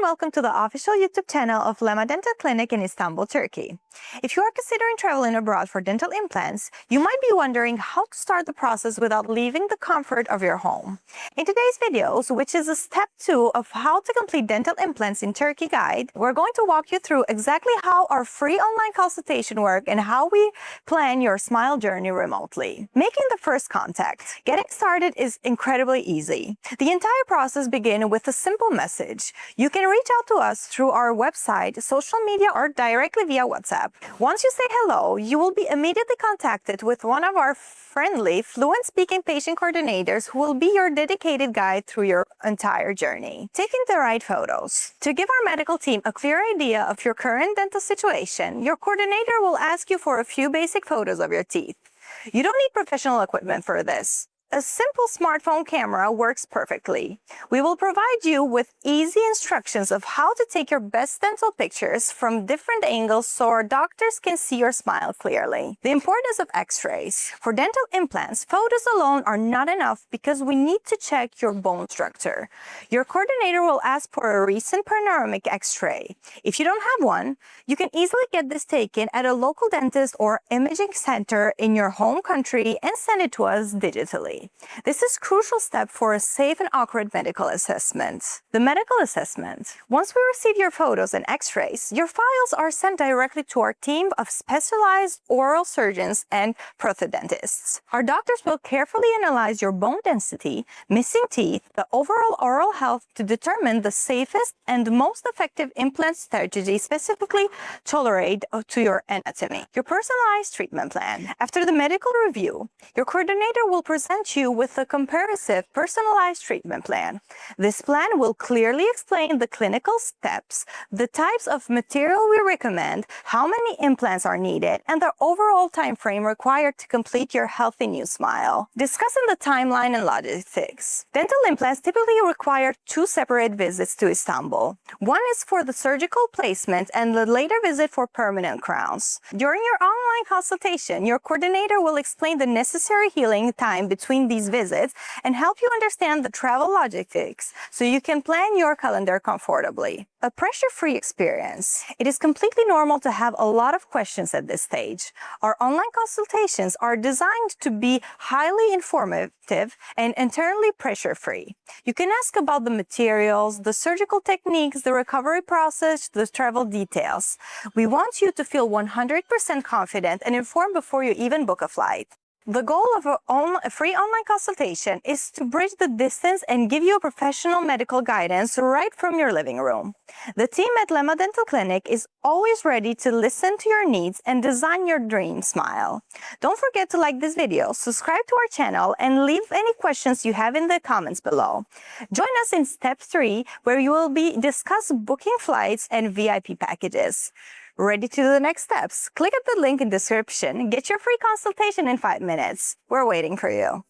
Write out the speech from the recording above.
welcome to the official YouTube channel of Lema Dental Clinic in Istanbul, Turkey. If you are considering traveling abroad for dental implants, you might be wondering how to start the process without leaving the comfort of your home. In today's videos, which is a step 2 of how to complete dental implants in Turkey guide, we're going to walk you through exactly how our free online consultation works and how we plan your smile journey remotely. Making the first contact. Getting started is incredibly easy. The entire process begins with a simple message. You can reach out to us through our website, social media, or directly via WhatsApp. Once you say hello, you will be immediately contacted with one of our friendly, fluent-speaking patient coordinators who will be your dedicated guide through your entire journey. Taking the right photos. To give our medical team a clear idea of your current dental situation, your coordinator will ask you for a few basic photos of your teeth. You don't need professional equipment for this. A simple smartphone camera works perfectly. We will provide you with easy instructions of how to take your best dental pictures from different angles so our doctors can see your smile clearly. The importance of x-rays. For dental implants, photos alone are not enough because we need to check your bone structure. Your coordinator will ask for a recent panoramic x-ray. If you don't have one, you can easily get this taken at a local dentist or imaging center in your home country and send it to us digitally. This is a crucial step for a safe and accurate medical assessment. The medical assessment. Once we receive your photos and x-rays, your files are sent directly to our team of specialized oral surgeons and prosthodontists. Our doctors will carefully analyze your bone density, missing teeth, the overall oral health to determine the safest and most effective implant strategy specifically tailored to your anatomy. Your personalized treatment plan. After the medical review, your coordinator will present you with a comparative personalized treatment plan. This plan will clearly explain the clinical steps, the types of material we recommend, how many implants are needed, and the overall time frame required to complete your healthy new smile. Discussing the timeline and logistics. Dental implants typically require 2 separate visits to Istanbul. One is for the surgical placement and the later visit for permanent crowns. During your online consultation, your coordinator will explain the necessary healing time between these visits and help you understand the travel logistics so you can plan your calendar comfortably. A pressure-free experience. It is completely normal to have a lot of questions at this stage. Our online consultations are designed to be highly informative and entirely pressure-free. You can ask about the materials, the surgical techniques, the recovery process, the travel details. We want you to feel 100% confident and informed before you even book a flight. The goal of a free online consultation is to bridge the distance and give you professional medical guidance right from your living room. The team at Lema Dental Clinic is always ready to listen to your needs and design your dream smile. Don't forget to like this video, subscribe to our channel, and leave any questions you have in the comments below. Join us in step 3, where you will discuss booking flights and VIP packages. Ready to do the next steps? Click at the link in the description. Get your free consultation in 5 minutes. We're waiting for you.